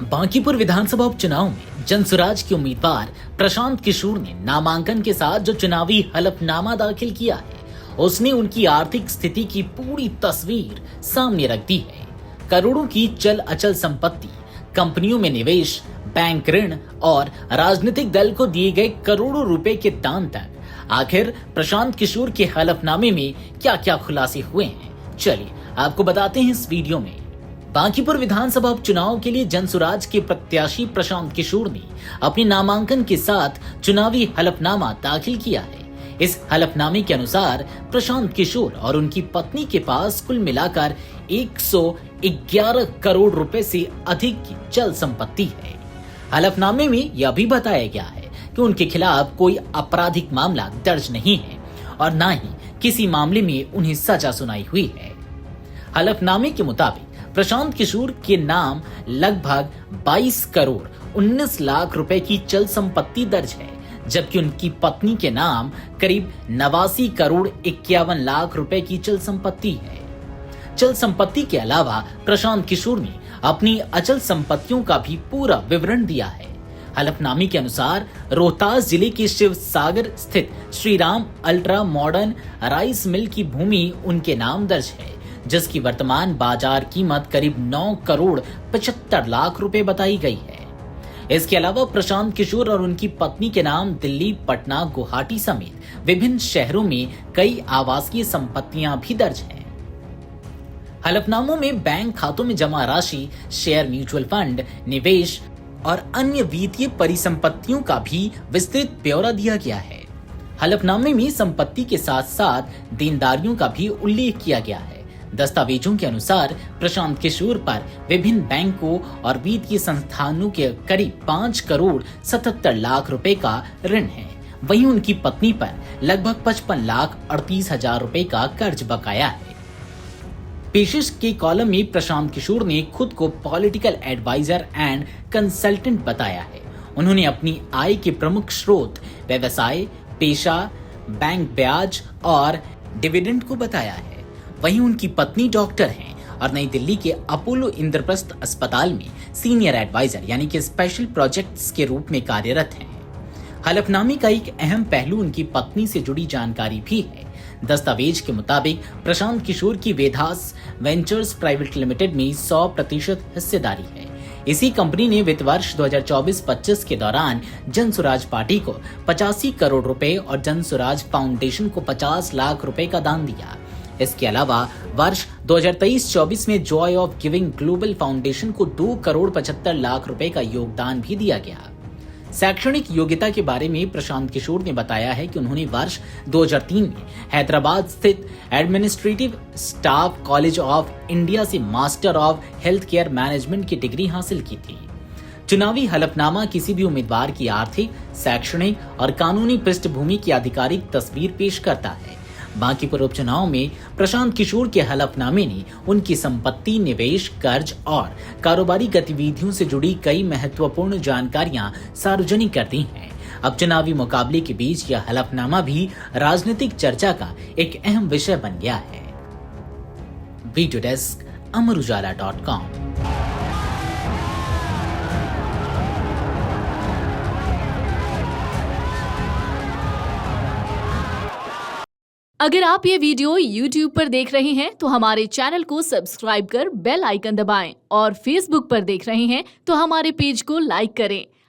बांकीपुर विधानसभा उपचुनाव में जनसुराज के उम्मीदवार प्रशांत किशोर ने नामांकन के साथ जो चुनावी हलफनामा दाखिल किया है, उसने उनकी आर्थिक स्थिति की पूरी तस्वीर सामने रख दी है। करोड़ों की चल अचल संपत्ति, कंपनियों में निवेश, बैंक ऋण और राजनीतिक दल को दिए गए करोड़ों रुपए के दान तक, आखिर प्रशांत किशोर के हलफनामे में क्या क्या खुलासे हुए हैं, चलिए आपको बताते हैं इस वीडियो में। बांकीपुर विधानसभा उपचुनाव के लिए जनसुराज के प्रत्याशी प्रशांत किशोर ने अपने नामांकन के साथ चुनावी हलफनामा दाखिल किया है। इस हलफनामे के अनुसार प्रशांत किशोर और उनकी पत्नी के पास कुल मिलाकर 111 करोड़ रुपए से अधिक की चल संपत्ति है। हलफनामे में यह भी बताया गया है कि उनके खिलाफ कोई आपराधिक मामला दर्ज नहीं है और न ही किसी मामले में उन्हें सजा सुनाई हुई है। हलफनामे के मुताबिक प्रशांत किशोर के नाम लगभग 22 करोड़ 19 लाख रुपए की चल संपत्ति दर्ज है, जबकि उनकी पत्नी के नाम करीब 89 करोड़ 51 लाख रुपए की चल संपत्ति है। चल संपत्ति के अलावा प्रशांत किशोर ने अपनी अचल संपत्तियों का भी पूरा विवरण दिया है। हलफनामे के अनुसार रोहतास जिले के शिव सागर स्थित Shri Ram ultra modern rice mill की भूमि उनके नाम दर्ज है, जिसकी वर्तमान बाजार कीमत करीब 9 करोड़ 75 लाख रुपए बताई गई है। इसके अलावा प्रशांत किशोर और उनकी पत्नी के नाम दिल्ली, पटना, गुवाहाटी समेत विभिन्न शहरों में कई आवासीय संपत्तियां भी दर्ज हैं। हलफनामों में बैंक खातों में जमा राशि, शेयर म्यूचुअल फंड, निवेश और अन्य वित्तीय परिसंपत्तियों का भी विस्तृत ब्यौरा दिया गया है। हलफनामे में संपत्ति के साथ साथ देनदारियों का भी उल्लेख किया गया है। दस्तावेजों के अनुसार प्रशांत किशोर पर विभिन्न बैंकों और वित्तीय संस्थानों के करीब 5 करोड़ 77 लाख रुपए का ऋण है। वहीं उनकी पत्नी पर लगभग 55 लाख 38 हजार रुपए का कर्ज बकाया है। पेशिश के कॉलम में प्रशांत किशोर ने खुद को पॉलिटिकल एडवाइजर एंड कंसल्टेंट बताया है। उन्होंने अपनी आय के प्रमुख स्रोत व्यवसाय, पेशा, बैंक ब्याज और डिविडेंड को बताया है। वहीं उनकी पत्नी डॉक्टर हैं और नई दिल्ली के अपोलो इंद्रप्रस्थ अस्पताल में सीनियर एडवाइजर यानी कि स्पेशल प्रोजेक्ट्स के रूप में कार्यरत हैं। हलफनामे का एक अहम पहलू उनकी पत्नी से जुड़ी जानकारी भी है। दस्तावेज के मुताबिक प्रशांत किशोर की वेदास वेंचर्स प्राइवेट लिमिटेड में 100% हिस्सेदारी है। इसी कंपनी ने वित्त वर्ष 2024-25 के दौरान जनसुराज पार्टी को 85 करोड़ रुपए और जनसुराज फाउंडेशन को 50 लाख रुपए का दान दिया। इसके अलावा वर्ष 2023-24 में Joy of giving global foundation को 2 करोड़ 75 लाख रुपए का योगदान भी दिया गया। शैक्षणिक योग्यता के बारे में प्रशांत किशोर ने बताया है कि उन्होंने वर्ष 2003 में हैदराबाद स्थित administrative staff college of India से master of health care management की डिग्री हासिल की थी। चुनावी हलफनामा किसी भी उम्मीदवार की आर्थिक, शैक्षणिक और कानूनी पृष्ठभूमि की आधिकारिक तस्वीर पेश करता है। बांकीपुर उपचुनाव में प्रशांत किशोर के हलफनामे ने उनकी संपत्ति, निवेश, कर्ज और कारोबारी गतिविधियों से जुड़ी कई महत्वपूर्ण जानकारियां सार्वजनिक कर दी हैं। अब चुनावी मुकाबले के बीच यह हलफनामा भी राजनीतिक चर्चा का एक अहम विषय बन गया है। Video desk amarujala.com। अगर आप ये वीडियो YouTube पर देख रहे हैं तो हमारे चैनल को सब्सक्राइब कर बेल आइकन दबाएं और Facebook पर देख रहे हैं तो हमारे पेज को लाइक करें।